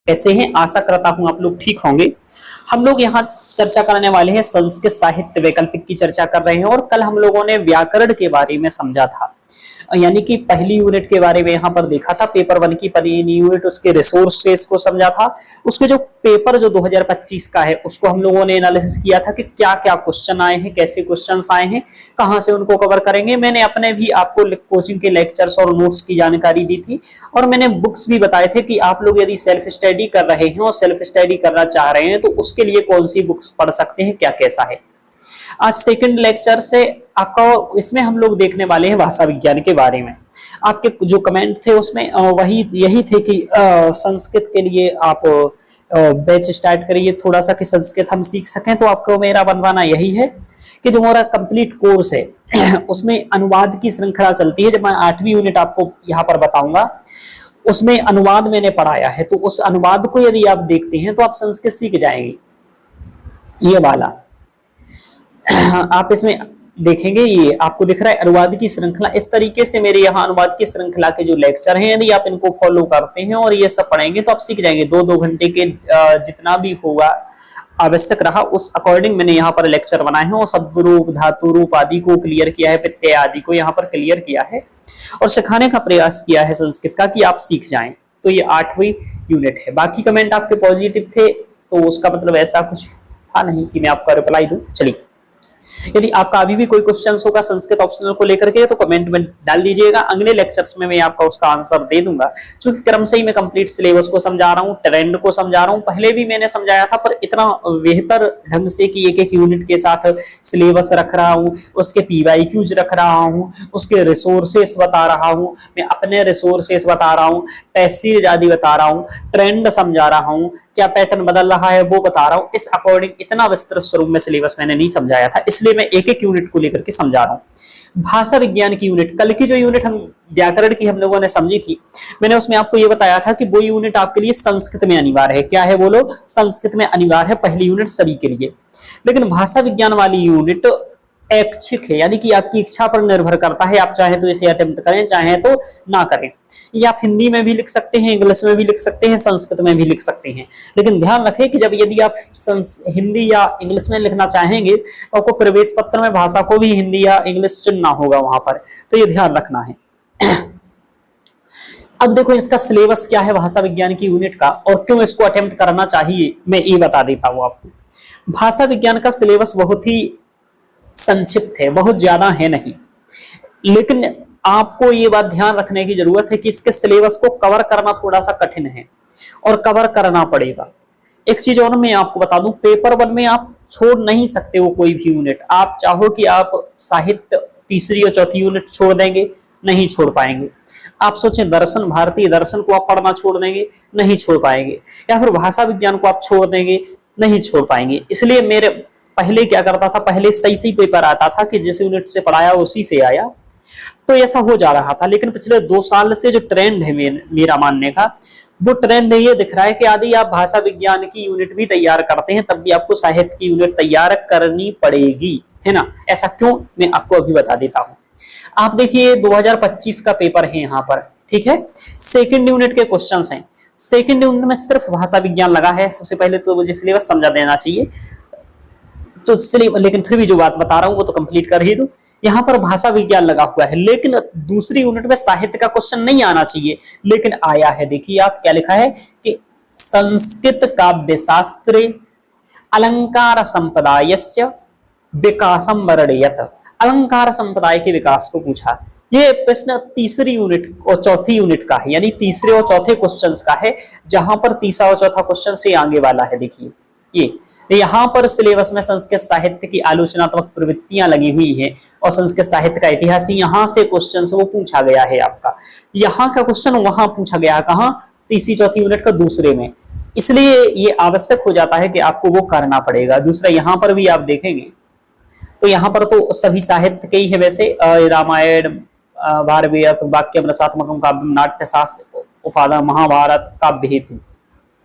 कैसे हैं? आशा करता हूं आप लोग ठीक होंगे। हम लोग यहाँ चर्चा करने वाले हैं संस्कृत साहित्य वैकल्पिक की चर्चा कर रहे हैं और कल हम लोगों ने व्याकरण के बारे में समझा था, यानी कि पहली यूनिट के बारे में यहाँ पर देखा था। पेपर 1 की पहली यूनिट उसके रिसोर्सेस को समझा था। उसके जो पेपर जो 2025 का है उसको हम लोगों ने एनालिसिस किया था कि क्या क्या क्वेश्चन आए हैं, कैसे क्वेश्चंस आए हैं, कहां से उनको कवर करेंगे। मैंने अपने भी आपको कोचिंग के लेक्चर्स और नोट्स की जानकारी दी थी और मैंने बुक्स भी बताए थे कि आप लोग यदि सेल्फ स्टडी कर रहे हैं और सेल्फ स्टडी करना चाह रहे हैं तो उसके लिए कौन सी बुक्स पढ़ सकते हैं, क्या कैसा है। आज सेकंड लेक्चर से आपका इसमें हम लोग देखने वाले हैं भाषा विज्ञान के बारे में। आपके जो कमेंट थे उसमें वही यही थे कि संस्कृत के लिए आप बैच स्टार्ट करिए थोड़ा सा कि संस्कृत हम सीख सकें। तो आपको मेरा बनवाना यही है कि जो हमारा कंप्लीट कोर्स है उसमें अनुवाद की श्रृंखला चलती है। जब मैं 8वीं यूनिट आपको यहाँ पर बताऊंगा उसमें अनुवाद मैंने पढ़ाया है, तो उस अनुवाद को यदि आप देखते हैं तो आप संस्कृत सीख जाएंगे। ये वाला आप इसमें देखेंगे, ये आपको दिख रहा है अनुवाद की श्रृंखला। इस तरीके से मेरे यहाँ अनुवाद की श्रृंखला के जो लेक्चर हैं यदि आप इनको फॉलो करते हैं और ये सब पढ़ेंगे तो आप सीख जाएंगे। 2-2 घंटे के जितना भी होगा आवश्यक रहा उस अकॉर्डिंग मैंने यहाँ पर लेक्चर बनाए हैं और शब्द रूप, धातु रूप आदि को क्लियर किया है, प्रत्यय आदि को यहाँ पर क्लियर किया है और सिखाने का प्रयास किया है संस्कृत का कि आप सीख जाएं। तो ये 8वीं यूनिट है। बाकी कमेंट आपके पॉजिटिव थे तो उसका मतलब ऐसा कुछ था नहीं कि मैं आपका रिप्लाई दूं। चलिए, यदि आपका अभी भी कोई क्वेश्चन होगा संस्कृत ऑप्शनल को लेकर के तो कमेंट में डाल दीजिएगा। अगले लेक्चर्स में मैं आपका उसका आंसर दे दूंगा, क्योंकि क्रम से ही मैं कंप्लीट सिलेबस को समझा रहा हूँ, ट्रेंड को समझा रहा हूँ। पहले भी मैंने समझाया था पर इतना बेहतर ढंग से कि एक एक यूनिट के साथ सिलेबस रख रहा हूँ, उसके PYQs रख रहा हूँ, उसके रिसोर्सेस बता रहा हूँ, मैं अपने रिसोर्सेस बता रहा हूँ, टेस्ट सीरीज आदि बता रहा हूँ, ट्रेंड समझा रहा हूँ, क्या पैटर्न बदल रहा है वो बता रहा हूँ। इस अकॉर्डिंग इतना विस्तृत स्वरूप में सिलेबस मैंने नहीं समझाया था, इसलिए मैं एक एक यूनिट को लेकर के समझा रहा हूँ। भाषा विज्ञान की यूनिट, कल की जो यूनिट हम व्याकरण की हम लोगों ने समझी थी, मैंने उसमें आपको ये बताया था कि वो यूनिट आपके लिए संस्कृत में अनिवार्य है। क्या है बोलो? संस्कृत में अनिवार्य है पहली यूनिट सभी के लिए। लेकिन भाषा विज्ञान वाली यूनिट ऐच्छिक है, यानी कि आपकी इच्छा पर निर्भर करता है। आप चाहे तो इसे अटेम्प्ट करें, चाहे तो ना करें। ये आप हिंदी में भी लिख सकते हैं, इंग्लिश में भी लिख सकते हैं, संस्कृत में भी लिख सकते हैं। लेकिन ध्यान रखें कि जब यदि आप हिंदी या इंग्लिश में लिखना चाहेंगे तो आपको प्रवेश पत्र में भाषा को भी हिंदी या इंग्लिश चुनना होगा वहां पर, तो ये ध्यान रखना है। अब देखो इसका सिलेबस क्या है भाषा विज्ञान की यूनिट का और क्यों इसको अटेम्प्ट करना चाहिए, मैं ये बता देता हूं आपको। भाषा विज्ञान का सिलेबस बहुत ही संक्षिप्त है, बहुत ज्यादा है नहीं, लेकिन आपको ये बात ध्यान रखने की जरूरत है कि इसके सिलेबस को कवर करना थोड़ा सा कठिन है और कवर करना पड़ेगा। एक चीज और मैं आपको बता दूं, पेपर 1 में आप छोड़ नहीं सकते हो कोई भी यूनिट। आप चाहो कि आप साहित्य तीसरी और चौथी यूनिट छोड़ देंगे, नहीं छोड़ पाएंगे। आप सोचें दर्शन, भारतीय दर्शन को आप पढ़ना छोड़ देंगे, नहीं छोड़ पाएंगे। या फिर भाषा विज्ञान को आप छोड़ देंगे, नहीं छोड़ पाएंगे। इसलिए मेरे पहले क्या करता था, पहले सही पेपर आता था कि जिस यूनिट से पढ़ाया उसी से आया, तो ऐसा हो जा रहा था। लेकिन पिछले 2 साल से जो ट्रेंड है मेरा मानने का, वो ट्रेंड ये दिख रहा है कि यदि आप भाषा विज्ञान की यूनिट भी तैयार करते हैं तब भी आपको साहित्य की यूनिट तैयार करनी पड़ेगी, है ना। ऐसा क्यों, मैं आपको अभी बता देता हूं। आप देखिए 2025 का पेपर है यहाँ पर, ठीक है। सेकेंड यूनिट के क्वेश्चन हैं। सेकेंड यूनिट में सिर्फ भाषा विज्ञान लगा है। सबसे पहले तो मुझे सिलेबस समझा देना चाहिए, तो लेकिन फिर भी जो बात बता रहा हूं वो तो कंप्लीट कर ही दूं। यहाँ पर भाषा विज्ञान लगा हुआ है, लेकिन दूसरी यूनिट में साहित्य का क्वेश्चन नहीं आना चाहिए, लेकिन आया है। देखिए आप क्या लिखा है कि संस्कृत काव्य शास्त्रे अलंकार संप्रदायस्य विकासम वर्णयत। अलंकार संप्रदाय के विकास को पूछा। ये प्रश्न तीसरी यूनिट और चौथी यूनिट का है, यानी तीसरे और चौथे क्वेश्चंस का है, जहां पर तीसरा और चौथा क्वेश्चन से आगे वाला है। देखिए ये यहाँ पर सिलेबस में संस्कृत साहित्य की आलोचनात्मक प्रवृत्तियां लगी हुई हैं और संस्कृत साहित्य का इतिहास, यहाँ से क्वेश्चन वो पूछा गया है आपका। यहाँ का क्वेश्चन वहां पूछा गया, कहाँ? तीसरी चौथी यूनिट का दूसरे में। इसलिए ये आवश्यक हो जाता है कि आपको वो करना पड़ेगा। दूसरा यहाँ पर भी आप देखेंगे तो यहाँ पर तो सभी साहित्य के ही है वैसे, रामायण, भारत, वाक्य रसात्मक काव्य, नाट्यशास्त्र, उपादान, महाभारत, काव्य हेतु,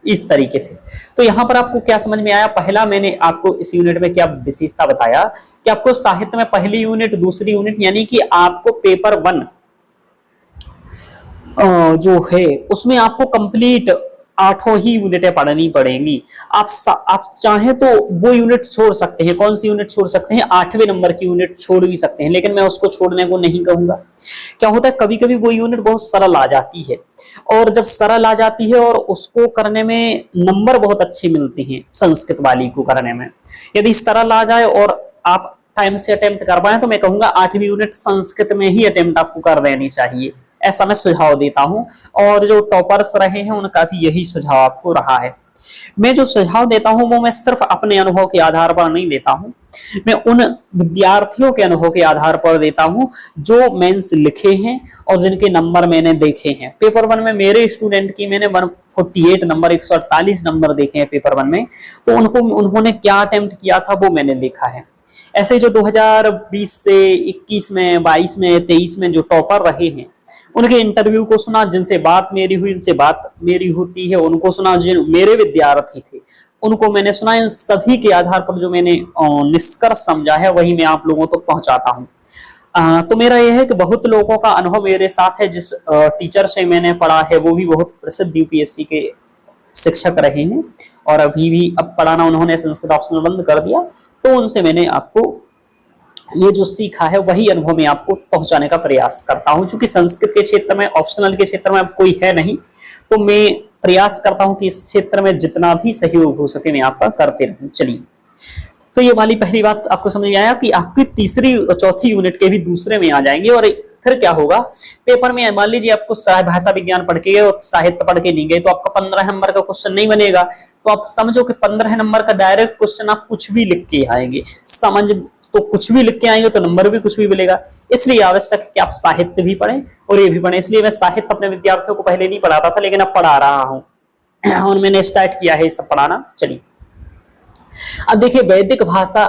इस तरीके से। तो यहाँ पर आपको क्या समझ में आया? पहला मैंने आपको इस यूनिट में क्या विशेषता बताया कि आपको साहित्य में पहली यूनिट, दूसरी यूनिट, यानी कि आपको पेपर 1 जो है उसमें आपको कंप्लीट 8 ही यूनिटें पढ़नी पड़ेंगी। आप चाहें तो वो यूनिट छोड़ सकते हैं। कौन सी यूनिट छोड़ सकते हैं? 8वें नंबर की यूनिट छोड़ भी सकते हैं, लेकिन मैं उसको छोड़ने को नहीं कहूंगा। क्या होता है, कभी कभी वो यूनिट बहुत सरल आ जाती है, और जब सरल आ जाती है और उसको करने में नंबर बहुत अच्छे मिलते हैं, संस्कृत वाली को करने में, यदि सरल आ जाए और आप टाइम से अटेम्प्ट कर पाए, तो मैं कहूंगा 8वीं यूनिट संस्कृत में ही अटेम्प्ट आपको कर देनी चाहिए, ऐसा मैं सुझाव देता हूं। और जो टॉपर्स रहे हैं उनका भी यही सुझाव आपको रहा है। मैं जो सुझाव देता हूं वो मैं सिर्फ अपने अनुभव के आधार पर नहीं देता हूं, मैं उन विद्यार्थियों के अनुभव के आधार पर देता हूं जो मेंस लिखे हैं और जिनके नंबर मैंने देखे हैं। पेपर 1 में मेरे स्टूडेंट की मैंने 148 नंबर, 148 नंबर देखे हैं पेपर 1 में, तो उन्होंने क्या अटेम्प्ट किया था वो मैंने देखा है। ऐसे जो 2020 से 21 में, 22 में, 23 में जो टॉपर रहे हैं, उनके इंटरव्यू को सुना, जिनसे बात मेरी हुई, उनसे बात मेरी होती है, उनको सुना, जिन मेरे विद्यार्थी थे उनको मैंने सुना। इन सभी के आधार पर जो मैंने निष्कर्ष समझा है वही मैं आप लोगों तक पहुंचाता हूं। तो मेरा यह है कि बहुत लोगों का अनुभव मेरे साथ है। जिस टीचर से मैंने पढ़ा है वो भी बहुत प्रसिद्ध यूपीएससी के शिक्षक रहे हैं, और अभी भी अब पढ़ाना उन्होंने संस्कृत ऑप्शनल बंद कर दिया, तो उनसे मैंने आपको ये जो सीखा है वही अनुभव में आपको पहुंचाने का प्रयास करता हूं। क्योंकि संस्कृत के क्षेत्र में, ऑप्शनल के क्षेत्र में अब कोई है नहीं, तो मैं प्रयास करता हूं कि इस क्षेत्र में जितना भी सहयोग हो सके मैं आपका करते रहूं। चलिए, तो ये वाली पहली बात आपको समझ में आया कि आपकी तीसरी और चौथी यूनिट के भी दूसरे में आ जाएंगे। और फिर क्या होगा, पेपर में मान लीजिए आपको भाषा विज्ञान पढ़ के गए और साहित्य पढ़ के नहीं गए, तो आपका 15 नंबर का क्वेश्चन नहीं बनेगा। तो आप समझो कि 15 नंबर का डायरेक्ट क्वेश्चन आप कुछ भी लिख के आएंगे, समझ तो कुछ भी लिख के आएंगे तो नंबर भी कुछ भी मिलेगा। इसलिए आवश्यक है कि आप साहित्य भी पढ़ें और ये भी पढ़ें। इसलिए मैं साहित्य अपने विद्यार्थियों को पहले नहीं पढ़ाता था, लेकिन अब पढ़ा रहा हूं और मैंने स्टार्ट किया है सब पढ़ाना। चलिए, अब देखिए, वैदिक भाषा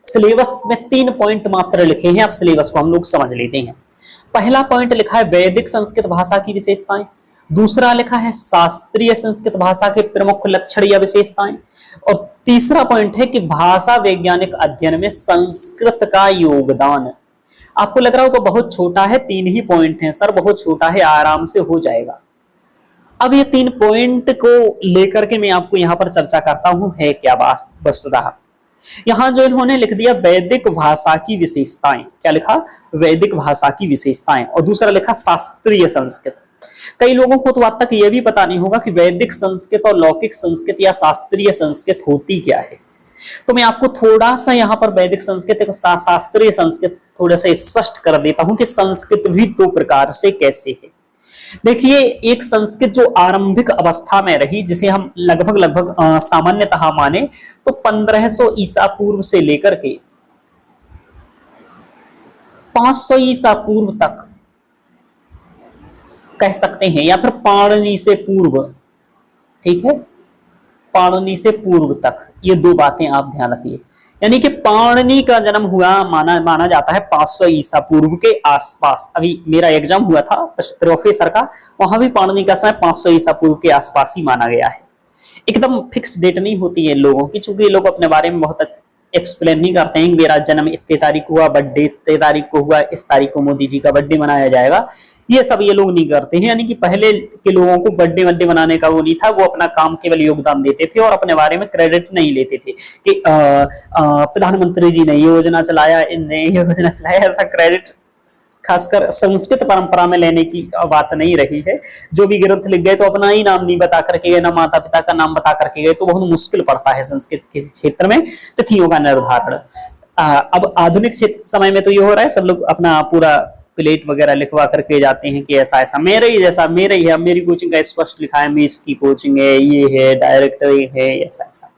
सिलेबस में 3 पॉइंट मात्र लिखे हैं। अब सिलेबस को हम लोग समझ लेते हैं। पहला पॉइंट लिखा है वैदिक संस्कृत भाषा की विशेषताएं। दूसरा लिखा है शास्त्रीय संस्कृत भाषा के प्रमुख लक्षण या विशेषताएं। और तीसरा पॉइंट है कि भाषा वैज्ञानिक अध्ययन में संस्कृत का योगदान। आपको लग रहा होगा बहुत छोटा है, 3 ही पॉइंट हैं सर, बहुत छोटा है, आराम से हो जाएगा। अब ये 3 पॉइंट को लेकर के मैं आपको यहाँ पर चर्चा करता हूं, है क्या बात वस्तुतः। यहां जो इन्होंने लिख दिया वैदिक भाषा की विशेषताएं, क्या लिखा? वैदिक भाषा की विशेषताएं। और दूसरा लिखा शास्त्रीय संस्कृत। कई लोगों को तो आज तक यह भी पता नहीं होगा कि वैदिक संस्कृत और लौकिक संस्कृत या शास्त्रीय संस्कृत होती क्या है। तो मैं आपको थोड़ा सा यहाँ पर वैदिक संस्कृत और शास्त्रीय संस्कृत थोड़ा सा स्पष्ट कर देता हूं कि संस्कृत भी 2 प्रकार से कैसे है। देखिए, एक संस्कृत जो आरंभिक अवस्था में रही, जिसे हम लगभग सामान्यतः माने तो 1500 ईसा पूर्व से लेकर के 500 ईसा पूर्व तक कह सकते हैं, या फिर पाणिनि से पूर्व, ठीक है, पाणिनि से पूर्व तक। ये 2 बातें आप ध्यान रखिए। यानी कि पाणिनि का जन्म हुआ माना जाता है 500 ईसा पूर्व के आसपास। अभी मेरा एग्जाम हुआ था प्रोफेसर का, वहां भी पाणिनि का समय 500 ईसा पूर्व के आसपास ही माना गया है। एकदम फिक्स डेट नहीं होती है लोगों की, चूंकि लोग अपने बारे में बहुत एक्सप्लेन नहीं करते हैं। मेरा जन्म इतने तारीख को हुआ, बर्थडे इतने तारीख को हुआ, इस तारीख को मोदी जी का बर्थडे मनाया जाएगा, ये सब ये लोग नहीं करते हैं। यानी कि पहले के लोगों को बर्थडे मनाने का वो नहीं था, वो अपना काम केवल योगदान देते थे और अपने बारे में क्रेडिट नहीं लेते थे कि प्रधानमंत्री जी ने ये योजना चलाया, इनने ये योजना चलाया, ऐसा क्रेडिट खासकर संस्कृत परंपरा में लेने की बात नहीं रही है। जो भी ग्रंथ लिख गए तो अपना ही नाम नहीं बता करके गए, ना माता पिता का नाम बता करके गए, तो बहुत मुश्किल पड़ता है संस्कृत के क्षेत्र में तिथियों का निर्धारण। अब आधुनिक समय में तो ये हो रहा है, सब लोग अपना पूरा प्लेट वगैरह लिखवा करके जाते हैं कि ऐसा ऐसा मेरे ही है, मेरी कोचिंग का स्पष्ट लिखा है, मैं इसकी कोचिंग है, ये है, डायरेक्टर है, ऐसा ऐसा।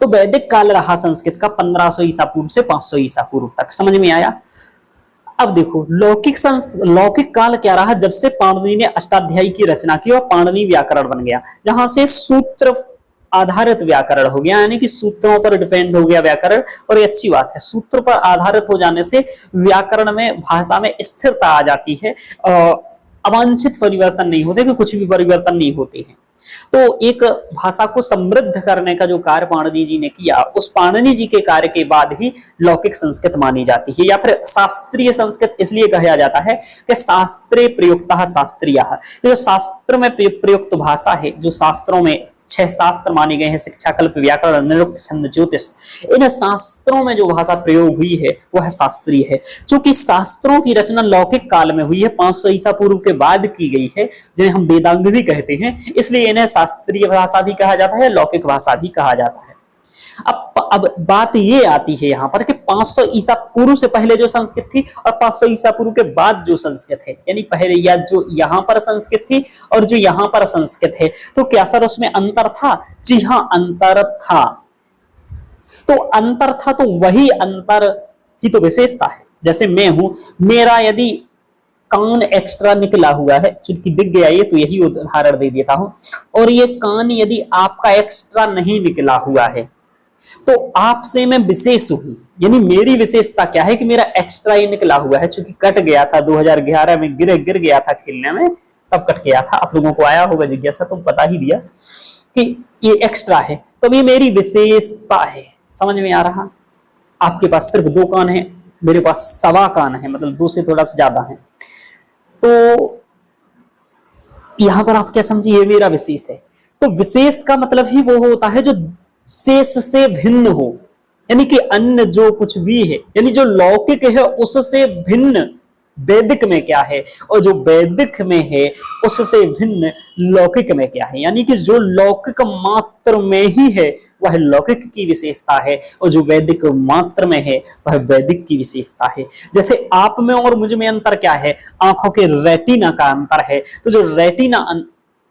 तो वैदिक काल रहा संस्कृत का 1500 ईसा पूर्व से 500 ईसा पूर्व तक। समझ में आया? अब देखो, लौकिक काल क्या रहा? जब से पाणिनि ने अष्टाध्यायी की रचना की और पाणिनि व्याकरण बन गया, जहां से सूत्र आधारित व्याकरण हो गया, यानी कि सूत्रों पर डिपेंड हो गया व्याकरण। और ये अच्छी बात है, सूत्र पर आधारित हो जाने से व्याकरण में, भाषा में स्थिरता आ जाती है। अवांछित परिवर्तन नहीं होते, कि कुछ भी परिवर्तन नहीं होते हैं। तो एक भाषा को समृद्ध करने का जो कार्य पाणिनि जी ने किया, उस पाणिनि जी के कार्य के बाद ही लौकिक संस्कृत मानी जाती है, या फिर शास्त्रीय संस्कृत इसलिए कहा जाता है कि शास्त्रे प्रयुक्तः शास्त्रीयः। जो शास्त्र में प्रयुक्त भाषा है, जो शास्त्रों में 6 शास्त्र माने गए हैं, शिक्षा, कल्प, व्याकरण, निरुक्त, छंद, ज्योतिष, इन शास्त्रों में जो भाषा प्रयोग हुई है वह शास्त्रीय है। चूंकि शास्त्रों की रचना लौकिक काल में हुई है, 500 ईसा पूर्व के बाद की गई है, जिन्हें हम वेदांग भी कहते हैं, इसलिए इन्हें शास्त्रीय भाषा भी कहा जाता है, लौकिक भाषा भी कहा जाता है। अब बात ये आती है यहाँ पर कि 500 ईसा पूर्व से पहले जो संस्कृत थी और 500 ईसा पूर्व के बाद जो संस्कृत है, यानी पहले या जो यहाँ पर संस्कृत थी और जो यहाँ पर संस्कृत है, तो क्या सर उसमें अंतर था? जी हाँ, अंतर था। तो अंतर था, तो वही अंतर ही तो विशेषता है। जैसे मैं हूं, मेरा यदि कान एक्स्ट्रा निकला हुआ है, चूंकि दिख गया ये, तो यही उदाहरण दे देता हूं, और ये कान यदि आपका एक्स्ट्रा नहीं निकला हुआ है, तो आपसे मैं विशेष हूं। यानी मेरी विशेषता क्या है कि मेरा एक्स्ट्रा ही निकला हुआ है, चूंकि कट गया था 2011 में, गिर गया था खेलने में, तब कट गया था। आप लोगों को आया होगा जिज्ञासा, तो बता ही दिया कि ये एक्स्ट्रा है, तो ये मेरी विशेषता है। समझ में आ रहा? आपके पास सिर्फ 2 कान है, मेरे पास 1.25 कान है, मतलब 2 से थोड़ा सा ज्यादा है। तो यहां पर आप क्या समझिए, ये मेरा विशेष है। तो विशेष का मतलब ही वो होता है जो शेष से भिन्न हो, यानी कि अन्य जो कुछ भी है, यानी जो लौकिक है उससे भिन्न वैदिक में क्या है, और जो वैदिक में है उससे भिन्न लौकिक में क्या है। यानी कि जो लौकिक मात्र में ही है वह लौकिक की विशेषता है, और जो वैदिक मात्र में है वह वैदिक की विशेषता है। जैसे आप में और मुझ में अंतर क्या है? आंखों के रेटिना का अंतर है। तो जो रेटिना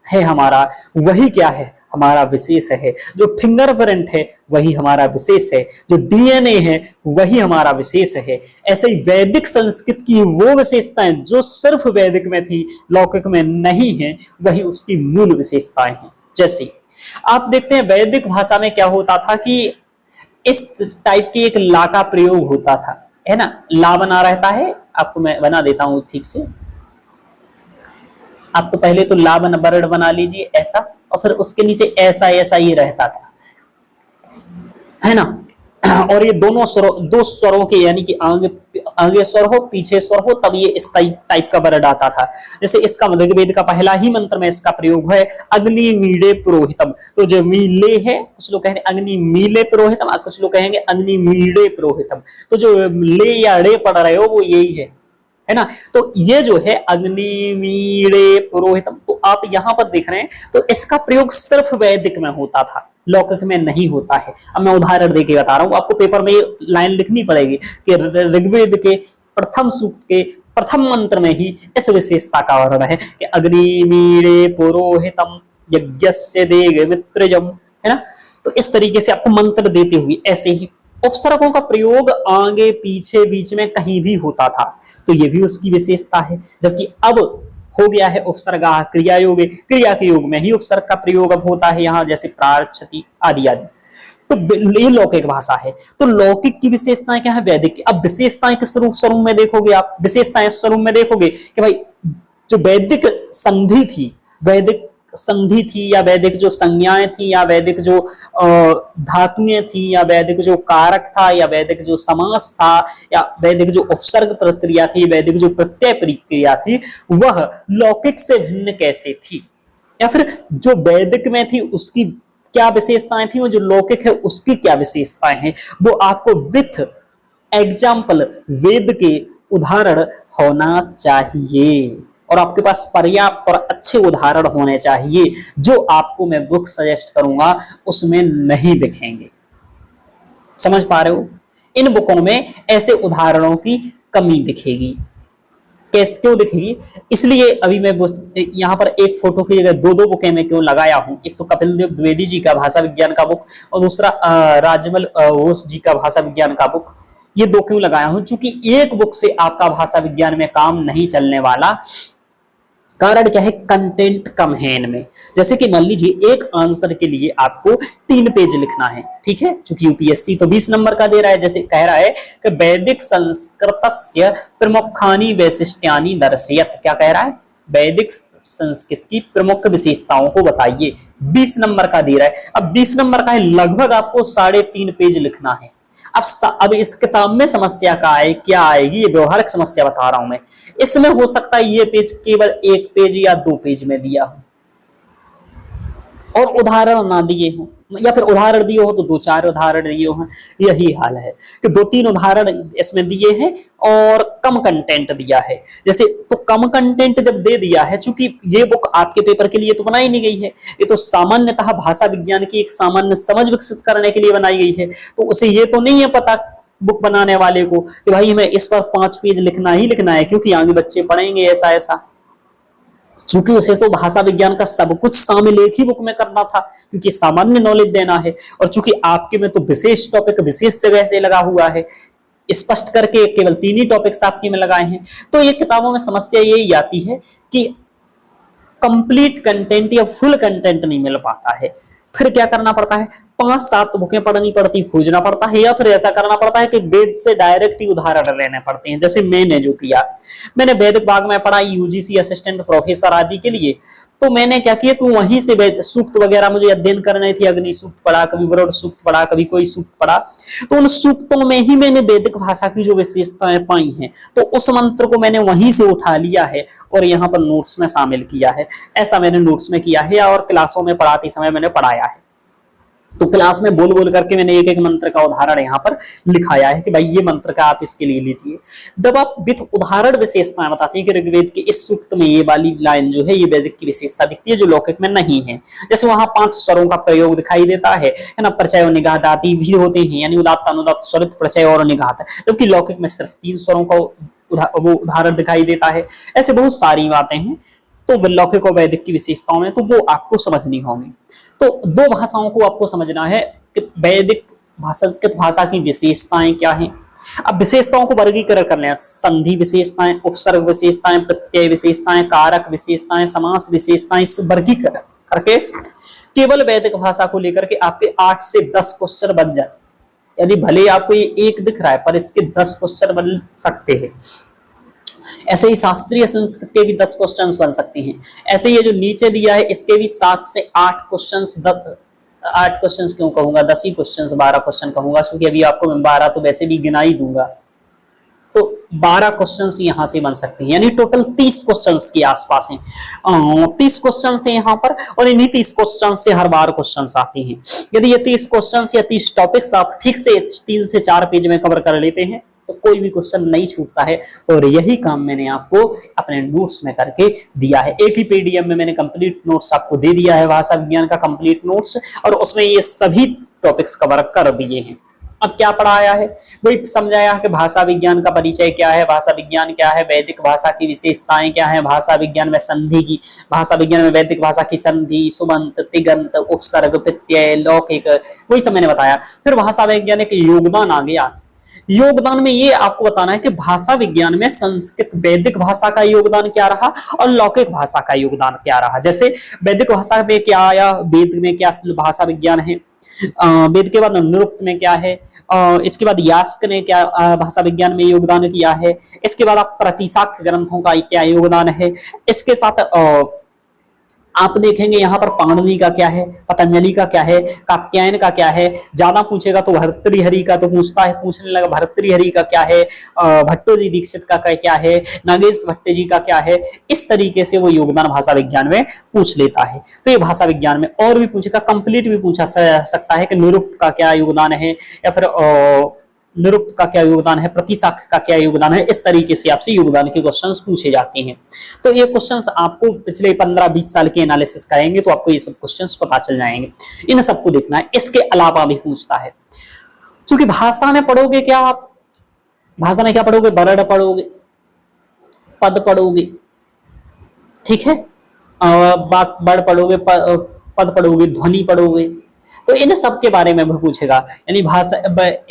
है हमारा, वही क्या है? हमारा विशेष है। जो फिंगरप्रिंट है वही हमारा विशेष है, जो डीएनए है वही हमारा विशेष है। ऐसे ही वैदिक संस्कृत की वो विशेषताएं जो सिर्फ वैदिक में थी, लौकिक में नहीं है, वही उसकी मूल विशेषताएं हैं। जैसे आप देखते हैं वैदिक भाषा में क्या होता था कि इस टाइप की एक ला का प्रयोग होता था, है ना? ला बना रहता है, आपको मैं बना देता हूं ठीक से। आप तो पहले तो ला वर्ड बना लीजिए ऐसा, और फिर उसके नीचे ऐसा ऐसा ही रहता था, है ना? और ये दोनों दो स्वरों के, यानी कि आगे स्वर हो पीछे स्वर हो, तब ये इस टाइप का वर्ड आता था। जैसे इसका ऋग्वेद का पहला ही मंत्र में इसका प्रयोग है, अग्नि मीले पुरोहितम। तो जो मीले है, कुछ लोग कहेंगे अग्नि मीले पुरोहितम, कुछ लोग कहेंगे अग्नि मीले पुरोहितम। तो जो ले या रे पढ़ रहे हो वो यही है ना? तो ये जो है अग्नि मीड़े पुरोहितम, तो आप यहां पर देख रहे हैं, तो इसका प्रयोग सिर्फ वैदिक में होता था, लौकिक में नहीं होता है। अब मैं उदाहरण देके बता रहा हूं, आपको पेपर में लाइन लिखनी पड़ेगी कि ऋग्वेद के प्रथम सूक्त के प्रथम मंत्र में ही इस विशेषता का वर्णन है कि अग्नि मीड़े पुरोहितम यज्ञस्य देग मित्रजम, है ना? तो इस तरीके से आपको मंत्र देते हुए ऐसे ही उपसर्गों का प्रयोग आगे पीछे बीच में कहीं भी होता था, तो ये भी उसकी विशेषता है। जबकि अब हो गया है उपसर्गा क्रिया योग, क्रिया के योग में ही उपसर्ग का प्रयोग अब होता है यहाँ, जैसे प्रार्थति आदि आदि। तो ये लौकिक भाषा है। तो लौकिक की विशेषताएं क्या है? वैदिक की। अब विशेषताएं किस स्वरूप में देखोगे आप? विशेषताएं इस स्वरूप में देखोगे कि भाई जो वैदिक संधि थी, वैदिक संधि थी, या वैदिक जो संज्ञाएं थी, या वैदिक जो धातुएं थी, या वैदिक जो कारक था, या वैदिक जो समास था, या वैदिक जो उपसर्ग प्रक्रिया थी, वैदिक जो प्रत्यय प्रक्रिया थी, वह लौकिक से भिन्न कैसे थी, या फिर जो वैदिक में थी उसकी क्या विशेषताएं थी, और जो लौकिक है उसकी क्या विशेषताएं हैं, वो आपको विथ एग्जाम्पल वेद के उदाहरण होना चाहिए। और आपके पास पर्याप्त और अच्छे उदाहरण होने चाहिए, जो आपको मैं बुक सजेस्ट करूंगा उसमें नहीं दिखेंगे। समझ पा रहे हो? इन बुकों में ऐसे उदाहरणों की कमी दिखेगी। कैसे क्यों दिखेगी? इसलिए अभी मैं यहाँ पर एक फोटो की जगह 2 बुकें मैं क्यों लगाया हूं। एक तो कपिल देव द्विवेदी जी का भाषा विज्ञान का बुक, और दूसरा राजमल घोष जी का भाषा विज्ञान का बुक। ये 2 क्यों लगाया हूं? क्योंकि एक बुक से आपका भाषा विज्ञान में काम नहीं चलने वाला। कारण क्या है? कंटेंट कम है इनमें। जैसे कि मान लीजिए एक आंसर के लिए आपको 3 पेज लिखना है, ठीक है? क्योंकि यूपीएससी तो 20 नंबर का दे रहा है। जैसे कह रहा है कि वैदिक संस्कृतस्य प्रमुखानि वैशिष्ट्यानि दर्शयत। क्या कह रहा है? वैदिक संस्कृत की प्रमुख विशेषताओं को बताइए। 20 नंबर का दे रहा है। अब 20 नंबर का है, लगभग आपको 3.5 पेज लिखना है। अब इस किताब में समस्या का है क्या आएगी, ये व्यवहारिक समस्या बता रहा हूं मैं। इसमें हो सकता है ये पेज केवल 1 पेज या 2 पेज में दिया हो और उदाहरण ना दिए हो, या फिर उदाहरण दिए हो तो 2-4 उदाहरण दिए हो। यही हाल है कि 2-3 उदाहरण इसमें दिए हैं और कम कंटेंट दिया है। जैसे तो कम कंटेंट जब दे दिया है, चूंकि ये बुक आपके पेपर के लिए तो बनाई नहीं गई है, ये तो सामान्यतः भाषा विज्ञान की एक सामान्य समझ विकसित करने के लिए बनाई गई है। तो उसे ये तो नहीं है पता बुक बनाने वाले को कि भाई हमें इस पर 5 पेज लिखना ही लिखना है, क्योंकि आगे बच्चे पढ़ेंगे ऐसा ऐसा। चूंकि उसे तो भाषा विज्ञान का सब कुछ शामिल एक ही बुक में करना था, क्योंकि सामान्य नॉलेज देना है, और चूंकि आपके में तो विशेष टॉपिक विशेष जगह से लगा हुआ है, स्पष्ट करके केवल 3 ही टॉपिक्स आपके में लगाए हैं। तो ये किताबों में समस्या यही आती है कि कंप्लीट कंटेंट या फुल कंटेंट नहीं मिल पाता है। फिर क्या करना पड़ता है, 5-7 बुकें पढ़नी पड़ती, खोजना पड़ता है, या फिर ऐसा करना पड़ता है कि वेद से डायरेक्ट ही उदाहरण लेने पड़ते हैं। जैसे मैंने जो किया, मैंने वैदिक भाग में पढ़ा यूजीसी असिस्टेंट प्रोफेसर आदि के लिए, तो मैंने क्या किया कि वहीं से सूक्त वगैरह मुझे अध्ययन करने थे। अग्नि सूक्त पढ़ा, कभी वरुण सूक्त पढ़ा, कभी कोई सूक्त पढ़ा, तो उन सूक्तों में ही मैंने वैदिक भाषा की जो विशेषताएं पाई हैं, तो उस मंत्र को मैंने वहीं से उठा लिया है और यहाँ पर नोट्स में शामिल किया है। ऐसा मैंने नोट्स में किया है और क्लासों में पढ़ाते समय मैंने पढ़ाया है। तो क्लास में बोल बोल करके मैंने एक एक मंत्र का उदाहरण यहाँ पर लिखाया है कि भाई ये मंत्र का आप इसके लिए लीजिए। जब आप विथ उदाहरण विशेषताएं बताते हैं कि ऋग्वेद के इस सूक्त में ये वाली लाइन जो है ये वैदिक की विशेषता दिखती है जो लौकिक में नहीं है। जैसे वहां 5 स्वरों का प्रयोग दिखाई देता है ना, प्रचय और निगात आदि भी होते हैं, यानी उदात्त अनुदात्त स्वरित प्रचय और निगात, जबकि लौकिक में सिर्फ 3 स्वरों का वो उदाहरण दिखाई देता है। ऐसे बहुत सारी बातें हैं तो लौकिक और वैदिक की विशेषताओं में, तो वो आपको समझनी होंगी। तो 2 भाषाओं को आपको समझना है कि वैदिक संस्कृत भाषा की विशेषताएं क्या हैं। अब विशेषताओं को वर्गीकरण कर लें, संधि विशेषताएं, उपसर्ग विशेषताएं, प्रत्यय विशेषताएं, कारक विशेषताएं, समास विशेषताएं, इस वर्गीकरण करके केवल वैदिक भाषा को लेकर के आपके 8 से 10 क्वेश्चन बन जाए। यानी भले आपको ये 1 दिख रहा है पर इसके 10 क्वेश्चन बन सकते हैं। ऐसे ही शास्त्रीय संस्कृत के भी 10 क्वेश्चंस बन सकते हैं। ऐसे ये जो नीचे दिया है इसके भी 7 से 8 क्वेश्चंस, 8 क्वेश्चंस क्यों कहूंगा, 10 ही क्वेश्चंस, 12 क्वेश्चन कहूंगा, क्योंकि अभी आपको मैं 12 तो वैसे भी गिना ही दूंगा। तो 12 क्वेश्चंस यहां से बन सकते हैं, यानी टोटल 30 क्वेश्चंस के आसपास हैं। 30 क्वेश्चंस हैं यहाँ पर, और इन्हीं 30 क्वेश्चंस से हर बार क्वेश्चंस आते हैं। यदि ये 30 क्वेश्चंस या 30 टॉपिक्स आप ठीक से 3 से 4 पेज में कवर कर लेते हैं तो कोई भी क्वेश्चन नहीं छूटता है। और यही काम मैंने आपको अपने नोट्स में करके दिया है। एक ही पीडीएफ में मैंने कंप्लीट नोट्स आपको दे दिया है, भाषा विज्ञान का कंप्लीट नोट्स, और उसमें ये सभी टॉपिक्स कवर कर दिए हैं। अब क्या पढ़ाया है, वही समझाया कि भाषा विज्ञान का परिचय क्या है, भाषा विज्ञान क्या है, वैदिक भाषा की विशेषताएं क्या है, भाषा विज्ञान में संधि की, भाषा विज्ञान में वैदिक भाषा की संधि, सुबंत, तिगंत, उपसर्ग, प्रत्यय, लौकिक, वही सब मैंने बताया। फिर भाषा विज्ञान के योगदान आ गया। योगदान में ये आपको बताना है कि भाषा विज्ञान में संस्कृत वैदिक भाषा का योगदान क्या रहा और लौकिक भाषा का योगदान क्या रहा। जैसे वैदिक भाषा में क्या आया, वेद में क्या भाषा विज्ञान है, वेद के बाद निरुक्त में क्या है, इसके बाद यास्क ने क्या भाषा विज्ञान में योगदान किया है, इसके बाद आप प्रतिशाख्य ग्रंथों का क्या योगदान है, इसके साथ आप देखेंगे यहाँ पर पाणिनि का क्या है, पतंजलि का क्या है, कात्यायन का क्या है। ज्यादा पूछेगा तो भर्तृहरि का तो पूछने लगा भर्तृहरि का क्या है, भट्टोजी दीक्षित का क्या है, नागेश भट्ट जी का क्या है। इस तरीके से वो योगदान भाषा विज्ञान में पूछ लेता है। तो ये भाषा विज्ञान में और भी पूछेगा, कंप्लीट भी पूछा सकता है कि निरुक्त का क्या योगदान है, या फिर निरुक्त का क्या योगदान है, प्रतिशाख का क्या योगदान है। इस तरीके से आपसे योगदान के क्वेश्चंस पूछे जाते हैं। तो ये क्वेश्चंस आपको पिछले 15-20 साल के एनालिसिस करेंगे तो आपको ये सब क्वेश्चंस पता चल जाएंगे। इन सबको देखना है। इसके अलावा भी पूछता है, क्योंकि भाषा में पढ़ोगे क्या, आप भाषा में क्या पढ़ोगे, वर्ण पढ़ोगे, पद पढ़ोगे, ठीक है, बात वर्ड पढ़ोगे, पद पढ़ोगे, ध्वनि पढ़ोगे, तो इन सब के बारे में भी पूछेगा। यानी भाषा,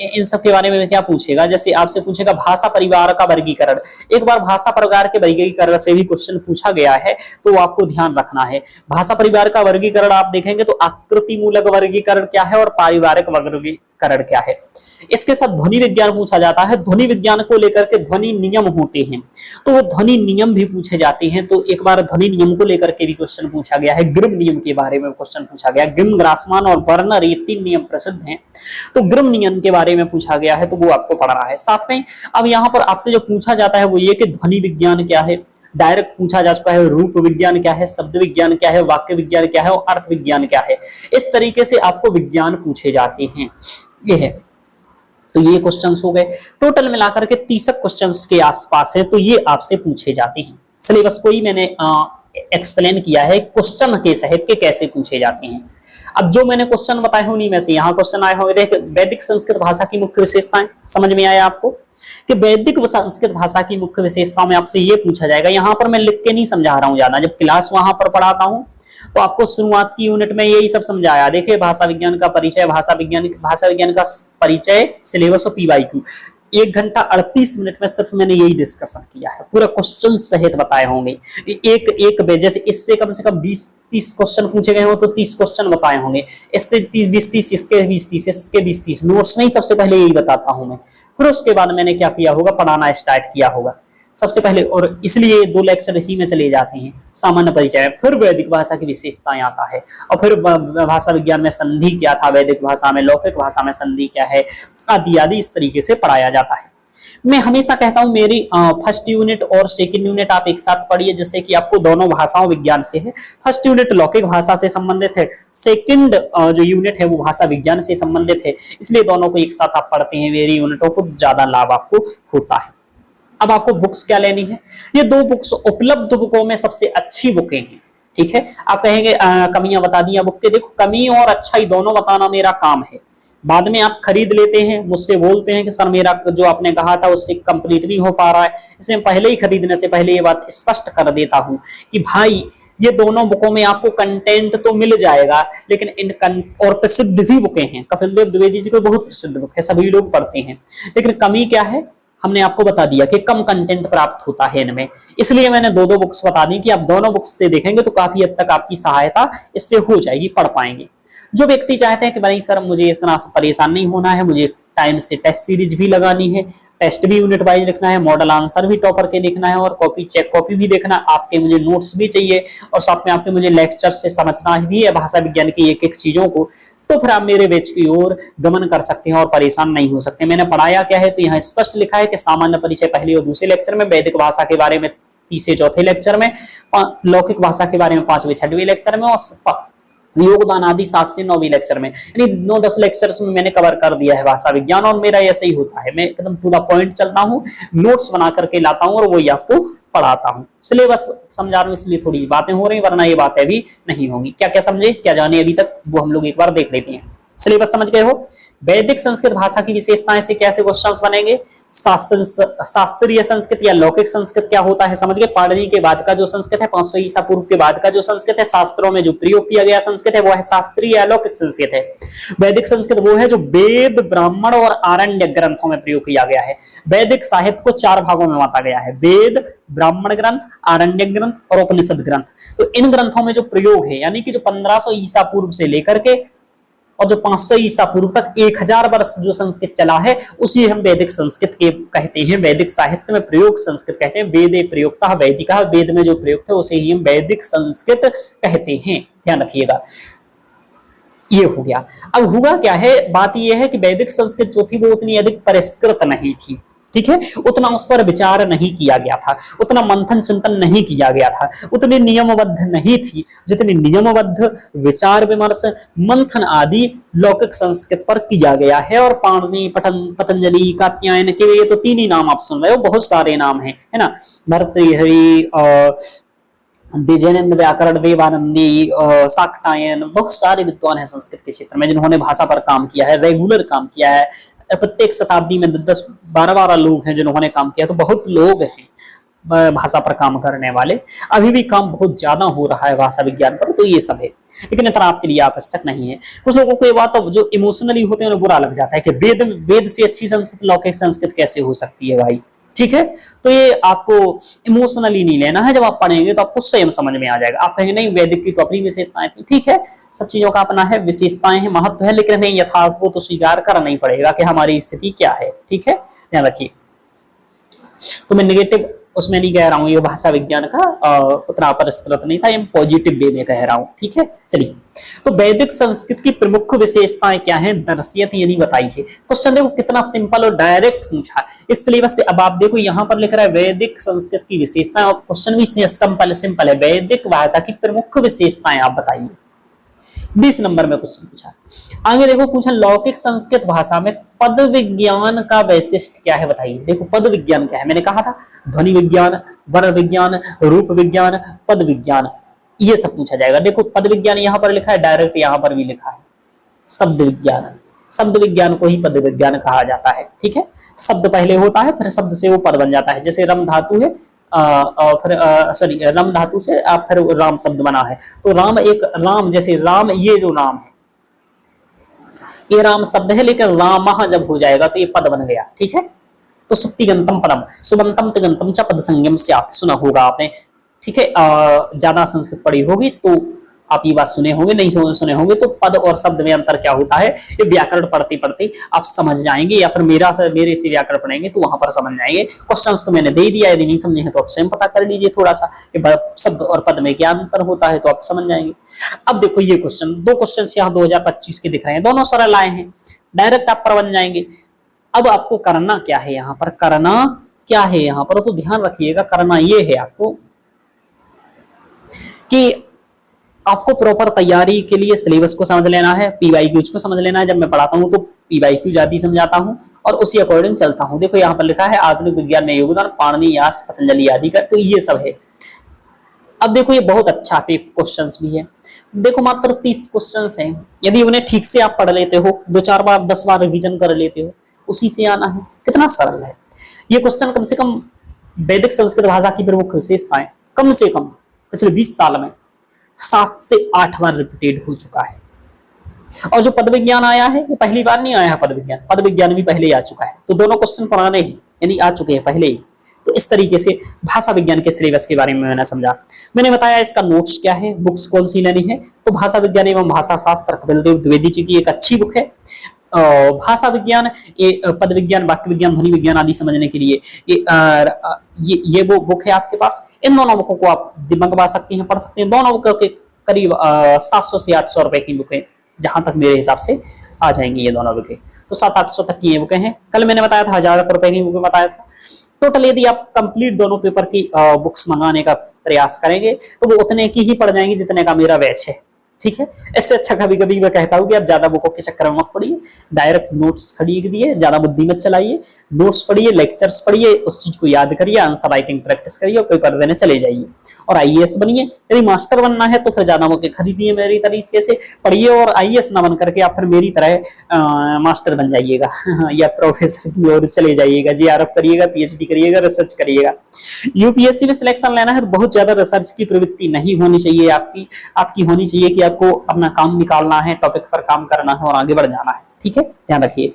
इन सब के बारे में क्या पूछेगा, जैसे आपसे पूछेगा भाषा परिवार का वर्गीकरण। एक बार भाषा परिवार के वर्गीकरण से भी क्वेश्चन पूछा गया है, तो आपको ध्यान रखना है। भाषा परिवार का वर्गीकरण आप देखेंगे तो आकृति मूलक वर्गीकरण क्या है और पारिवारिक व्याकरण क्या है। इसके साथ ध्वनि विज्ञान पूछा जाता है। ध्वनि विज्ञान को लेकर के ध्वनि नियम होते हैं, तो वो ध्वनि नियम भी पूछे जाते हैं। तो एक बार ध्वनि नियम को लेकर के भी क्वेश्चन पूछा गया है। ग्रिम नियम के बारे में क्वेश्चन पूछा गया। ग्रिम, ग्रासमान और बर्नर, ये 3 नियम प्रसिद्ध हैं। तो ग्रिम नियम के बारे में पूछा गया है, तो वो आपको पढ़ना है। साथ में अब यहाँ पर आपसे जो पूछा जाता है वो ये कि ध्वनि विज्ञान क्या है, डायरेक्ट पूछा जा चुका है। रूप विज्ञान क्या है, शब्द विज्ञान क्या है, वाक्य विज्ञान क्या है और अर्थ विज्ञान क्या है। इस तरीके से आपको विज्ञान पूछे जाते हैं। ये है, तो ये क्वेश्चंस हो गए। टोटल मिलाकर के 30 क्वेश्चंस के आसपास है, तो ये आपसे पूछे जाते हैं। सिलेबस को ही मैंने एक्सप्लेन किया है क्वेश्चन के सहित के कैसे पूछे जाते हैं। अब जो मैंने क्वेश्चन बताए हैं उन्हीं में से यहाँ क्वेश्चन आए होंगे। देख, वैदिक संस्कृत भाषा की मुख्य विशेषताएं समझ में आया आपको कि वैदिक संस्कृत भाषा की मुख्य विशेषताओं में आपसे ये पूछा जाएगा। यहाँ पर मैं लिख के नहीं समझा रहा हूँ ज्यादा, जब क्लास वहां पर पढ़ाता हूँ तो आपको शुरुआत की यूनिट में यही सब समझाया। देखिए, भाषा विज्ञान का परिचय, भाषा विज्ञान का परिचय, सिलेबस और पीवाईक्यू। 1 घंटा 38 मिनट में सिर्फ मैंने यही डिस्कशन किया है, पूरा क्वेश्चन सहित बताए होंगे। एक जैसे इससे कम से कम 20-30 क्वेश्चन पूछे गए हो तो 30 क्वेश्चन बताए होंगे। इससे 20-30, इसके 20-30, इसके 20-30। नोट्स में ही सबसे पहले यही बताता हूं मैं, फिर उसके बाद मैंने क्या किया होगा, पढ़ाना स्टार्ट किया होगा सबसे पहले। और इसलिए 2 लेक्चर इसी में चले जाते हैं, सामान्य परिचय, फिर वैदिक भाषा की विशेषताएं आता है, और फिर भाषा विज्ञान में संधि क्या था, वैदिक भाषा में, लौकिक भाषा में संधि क्या है, आदि आदि इस तरीके से पढ़ाया जाता है। मैं हमेशा कहता हूं मेरी फर्स्ट यूनिट और सेकंड यूनिट आप एक साथ पढ़िए, जिससे कि आपको दोनों भाषाओं विज्ञान से है। फर्स्ट यूनिट लौकिक भाषा से संबंधित है, सेकंड जो यूनिट है वो भाषा विज्ञान से संबंधित है, इसलिए दोनों को एक साथ आप पढ़ते हैं, मेरी यूनिटों को ज्यादा लाभ आपको होता है। अब आपको बुक्स क्या लेनी है, ये 2 बुक्स उपलब्ध बुकों में सबसे अच्छी बुकें हैं। ठीक है, आप कहेंगे कमियां बता दी बुक के। देखो, कमी और अच्छाई दोनों बताना मेरा काम है। बाद में आप खरीद लेते हैं, मुझसे बोलते हैं कि सर मेरा जो आपने कहा था उससे कंप्लीट नहीं हो पा रहा है, इसलिए पहले ही खरीदने से पहले ये बात स्पष्ट कर देता हूं कि भाई ये दोनों बुकों में आपको कंटेंट तो मिल जाएगा, लेकिन और प्रसिद्ध भी बुकें हैं। कपिल देव द्विवेदी जी को बहुत प्रसिद्ध बुक है, सभी लोग पढ़ते हैं, लेकिन कमी क्या है हमने आपको बता दिया कि कम कंटेंट प्राप्त होता है इनमें। इसलिए मैंने 2 बुक्स बता दी कि आप दोनों बुक्स से देखेंगे तो काफी हद तक आपकी सहायता इससे हो जाएगी, पढ़ पाएंगे। जो व्यक्ति चाहते हैं कि भाई सर मुझे इस तरह से परेशान नहीं होना है, मुझे टाइम से टेस्ट सीरीज भी लगानी है, टेस्ट भी यूनिट वाइज लिखना है, मॉडल आंसर भी टॉपर के लिखना है और कॉपी चेक कॉपी भी देखना, आपके मुझे नोट्स भी चाहिए और साथ में आपके मुझे लेक्चर से समझना भी है भाषा विज्ञान की एक एक चीजों को, तो फिर आप मेरे बैच की ओर गमन कर सकते हैं और परेशान नहीं हो सकते। मैंने पढ़ाया क्या है, तो यहाँ स्पष्ट लिखा है कि सामान्य परिचय पहले और दूसरे लेक्चर में, वैदिक भाषा के बारे में तीसरे चौथे लेक्चर में, लौकिक भाषा के बारे में 5वें 6वें लेक्चर में, और योगदान आदि 7 से 9वीं लेक्चर में, यानी 9-10 लेक्चर्स में मैंने कवर कर दिया है भाषा विज्ञान। और मेरा ऐसा ही होता है, मैं एकदम पूरा पॉइंट चलता हूँ, नोट्स बना करके लाता हूँ और वही आपको पढ़ाता हूँ। सिलेबस समझा रहा हूँ इसलिए थोड़ी बातें हो रही, वरना ये बातें भी नहीं होंगी। क्या क्या समझे, क्या जाने अभी तक, वो हम लोग एक बार देख लेते हैं। सिलेबस समझ गए हो। वैदिक संस्कृत भाषा की विशेषताएं से कैसे क्वेश्चंस बनेंगे, शास्त्रीय संस्कृत या लौकिक संस्कृत क्या होता है समझ गए। पाणिनि के बाद का जो संस्कृत है, 500 ईसा पूर्व के बाद का जो संस्कृत है, शास्त्रों में जो प्रयोग किया गया संस्कृत है वो है शास्त्रीय या लौकिक संस्कृत है। वैदिक संस्कृत वो है जो वेद, ब्राह्मण और आरण्य ग्रंथों में प्रयोग किया गया है। वैदिक साहित्य को 4 भागों में बांटा गया है, वेद, ब्राह्मण ग्रंथ, आरण्य ग्रंथ और उपनिषद ग्रंथ। तो इन ग्रंथों में जो प्रयोग है, यानी कि जो 1500 ईसा पूर्व से लेकर के और जो 500 ईसा पूर्व तक 1000 वर्ष जो संस्कृत चला है, उसी हम वैदिक संस्कृत के कहते हैं। वैदिक साहित्य में प्रयोग संस्कृत कहते हैं। वेदे प्रयोक्ता वैदिका, वेद में जो प्रयोग थे उसे ही हम वैदिक संस्कृत कहते हैं, ध्यान रखिएगा। ये हो गया। अब हुआ क्या है, बात ये है कि वैदिक संस्कृत जो थी वो उतनी अधिक परिष्कृत नहीं थी, ठीक है, उतना उस पर विचार नहीं किया गया था, उतना मंथन चिंतन नहीं किया गया था, उतनी नियमबद्ध नहीं थी जितनी नियमबद्ध विचार विमर्श मंथन आदि लौकिक संस्कृत पर किया गया है। और पाणिनि, पतंजलि, कात्यायन के ये तो 3 ही नाम आप सुन रहे हो, बहुत सारे नाम हैं, है ना। भर्तृहरि, द्विजेंद्र व्याकरण, देवानंदी, शाक्टायन, बहुत सारे विद्वान हैं संस्कृत के क्षेत्र में जिन्होंने भाषा पर काम किया है, रेगुलर काम किया है। प्रत्येक शताब्दी में 10-12 लोग हैं जिन्होंने काम किया, तो बहुत लोग हैं भाषा पर काम करने वाले। अभी भी काम बहुत ज्यादा हो रहा है भाषा विज्ञान पर, तो ये सब है, लेकिन इतना आपके लिए आवश्यक नहीं है। कुछ लोगों को ये बात जो इमोशनली होते हैं उन्हें बुरा लग जाता है कि वेद से अच्छी संस्कृत लौकिक संस्कृत कैसे हो सकती है भाई, ठीक है। तो ये आपको इमोशनली नहीं लेना है, जब आप पढ़ेंगे तो आपको स्वयं समझ में आ जाएगा। आप कहेंगे नहीं वैदिक की तो अपनी विशेषताएं थी, ठीक है, सब चीजों का अपना है, विशेषताएं हैं, महत्व है, लेकिन हमें यथार्थ को तो स्वीकार करना ही पड़ेगा कि हमारी स्थिति क्या है, ठीक है, ध्यान रखिए। तो मैं नेगेटिव उसमें नहीं कह रहा हूं, ये भाषा विज्ञान का उतना परिष्कृत नहीं था, ये पॉजिटिव वे में कह रहा हूं, ठीक है। चलिए, तो वैदिक संस्कृत की प्रमुख विशेषताएं क्या हैं, दर्शियत यानी बताइए। क्वेश्चन देखो कितना सिंपल और डायरेक्ट पूछा इस सिलेबस से। अब आप देखो यहाँ पर लिख रहा है वैदिक संस्कृत की विशेषताएं, और क्वेश्चन भी सिंपल है, वैदिक भाषा की प्रमुख विशेषताएं आप बताइए। 20 नंबर में क्वेश्चन पूछा। आगे देखो पूछा लौकिक संस्कृत भाषा में पद विज्ञान का वैशिष्ट्य क्या है बताइए। देखो पद विज्ञान क्या है, मैंने कहा था ध्वनि विज्ञान, वर्ण विज्ञान, रूप विज्ञान, पद विज्ञान, ये सब पूछा जाएगा। देखो पद विज्ञान यहाँ पर लिखा है, डायरेक्ट यहाँ पर भी लिखा है शब्द विज्ञान। शब्द विज्ञान को ही पद विज्ञान कहा जाता है, ठीक है। शब्द पहले होता है, फिर शब्द से वो पद बन जाता है। जैसे रम धातु है, फिर रम धातु से आप फिर राम शब्द बना है, तो राम एक राम, जैसे राम ये जो नाम है ये राम शब्द है, लेकिन रामः जब हो जाएगा तो ये पद बन गया, ठीक है। तो सुप्तिगंतम पदम सुबंतम तिगंतम च पद संज्ञम स्यात्, सुना होगा आपने, ठीक है। ज्यादा संस्कृत पढ़ी होगी तो आप ये बात सुने होंगे, नहीं सुने होंगे तो पद और शब्द में अंतर क्या होता है, ये व्याकरण पढ़ते पढ़ते आप समझ जाएंगे, या फिर मेरे से व्याकरण पढ़ेंगे तो वहां पर समझ जाएंगे। क्वेश्चंस तो मैंने दे दिया, यदि नहीं समझे हैं तो आप स्वयं पता कर लीजिए थोड़ा सा कि शब्द और पद में क्या अंतर होता है, तो आप समझ जाएंगे। अब देखो ये क्वेश्चन, दो क्वेश्चन यहाँ 2025 के दिख रहे हैं, दोनों सरल आए हैं, डायरेक्ट आप पर बन जाएंगे। अब आपको करना क्या है, यहाँ पर करना क्या है, यहाँ पर तो ध्यान रखिएगा, करना ये है आपको कि आपको प्रॉपर तैयारी के लिए सिलेबस को समझ लेना है, पीवाईक्यूज को समझ लेना है। जब मैं पढ़ाता हूं तो पीवाईक्यू ज्यादा समझाता हूं और उसी अकॉर्डिंग चलता हूं। देखो यहाँ पर लिखा है आधुनिक विज्ञान में योगदान पाणिनि, यास, पतंजलि आदि का, तो ये सब है। अब देखो ये बहुत अच्छा क्वेश्चंस भी है, देखो मात्र 30 क्वेश्चंस हैं, यदि उन्हें ठीक से आप पढ़ लेते हो, 2-4 बार 10 बार रिविजन कर लेते हो, उसी से आना है। कितना सरल है ये क्वेश्चन। कम से कम वैदिक संस्कृत भाषा की प्रमुख विशेषताएं कम से कम पिछले 20 साल में 7 से 8 बार रिपीटेड हो चुका है। और जो पद विज्ञान आया है ये पहली बार नहीं आया है, पद विज्ञान भी पहले ही आ चुका है, तो दोनों क्वेश्चन पुराने ही यानी आ चुके हैं पहले ही। तो इस तरीके से भाषा विज्ञान के सिलेबस के बारे में मैंने समझा। मैंने बताया इसका नोट्स क्या है, बुक्स कौन सी लेनी है, तो भाषा विज्ञान एवं भाषा शास्त्र कपिल देव द्विवेदी जी की एक अच्छी बुक है। भाषा विज्ञान, ये पद विज्ञान, वाक्य विज्ञान, ध्वनि विज्ञान आदि समझने के लिए ये वो बुक है आपके पास। इन दोनों बुकों को आप मंगवा सकती हैं, पढ़ सकते हैं। दोनों बुकों के करीब 700 से 800 रुपए की बुकें जहां तक मेरे हिसाब से आ जाएंगी ये दोनों बुकें, तो 700-800 तक की ये बुकें हैं। कल मैंने बताया था 1000 रुपए की बुकें बताया था। टोटल यदि आप कंप्लीट दोनों पेपर की बुक्स मंगाने का प्रयास करेंगे तो वो उतने की ही पड़ जाएंगी जितने का मेरा बैच है, ठीक है। इससे अच्छा कभी कभी मैं कहता हूं कि आप ज्यादा बुकों के चक्कर में मत पड़िए, डायरेक्ट नोट्स खरीदिए, ज्यादा बुद्धि मत चलाइए, नोट्स पढ़िए, लेक्चर्स पढ़िए, उस चीज को याद करिए, आंसर राइटिंग प्रैक्टिस करिए और पेपर देने चले जाइए और आईएएस बनिए। यदि मास्टर बनना है तो फिर ज्यादा बुकें खरीदिए, मेरी तरीके से पढ़िए और आईएएस ना बन करके आप फिर मेरी तरह मास्टर बन जाइएगा या प्रोफेसर की ओर चले जाइएगा, जेआरएफ करिएगा, पीएचडी करिएगा, रिसर्च करिएगा। यूपीएससी में सिलेक्शन लेना है तो बहुत ज्यादा रिसर्च की प्रवृत्ति नहीं होनी चाहिए, आपकी होनी चाहिए कि आपको अपना काम निकालना है, टॉपिक पर काम करना है और आगे बढ़ जाना है, ठीक है, ध्यान रखिए।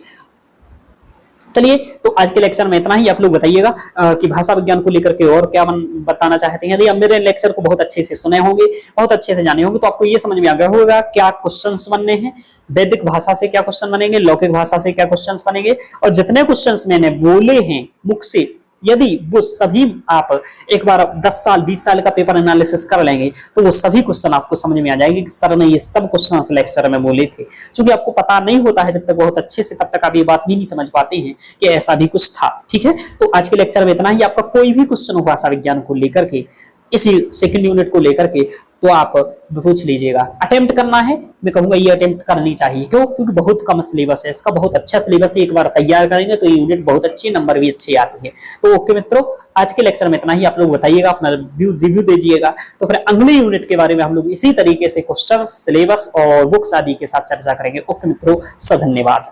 चलिए, तो आज के लेक्चर में इतना ही। आप लोग बताइएगा कि भाषा विज्ञान को लेकर के और क्या बताना चाहते हैं। यदि आप मेरे लेक्चर को बहुत अच्छे से सुने होंगे, बहुत अच्छे से जाने होंगे, तो आपको ये समझ में आ गया होगा क्या क्वेश्चंस बनने हैं, वैदिक भाषा से क्या क्वेश्चन बनेंगे, लौकिक भाषा से क्या क्वेश्चंस बनेंगे, और जितने क्वेश्चंस मैंने बोले हैं मुख से, यदि वो सभी आप एक बार 10 साल 20 साल का पेपर एनालिसिस कर लेंगे तो वो सभी क्वेश्चन आपको समझ में आ जाएंगे कि सर ने ये सब क्वेश्चन लेक्चर में बोले थे। क्योंकि आपको पता नहीं होता है जब तक बहुत अच्छे से, तब तक आप ये बात भी नहीं समझ पाते हैं कि ऐसा भी कुछ था, ठीक है। तो आज के लेक्चर में इतना ही। आपका कोई भी क्वेश्चन हो भाषा विज्ञान को लेकर के, इसी सेकंड यूनिट को लेकर के, तो आप पूछ लीजिएगा। अटेम्प्ट करना है, मैं कहूंगा ये अटेम्प्ट करनी चाहिए। क्यों? क्योंकि बहुत कम सिलेबस है इसका, बहुत अच्छा सिलेबस है। एक बार तैयार करेंगे तो ये यूनिट बहुत अच्छी, नंबर भी अच्छे आते हैं। तो ओके मित्रों, आज के लेक्चर में इतना ही। आप लोग बताइएगा, अपना रिव्यू दीजिएगा, तो फिर अगले यूनिट के बारे में हम लोग इसी तरीके से क्वेश्चन, सिलेबस और बुक्स आदि के साथ चर्चा करेंगे। ओके मित्रों, धन्यवाद।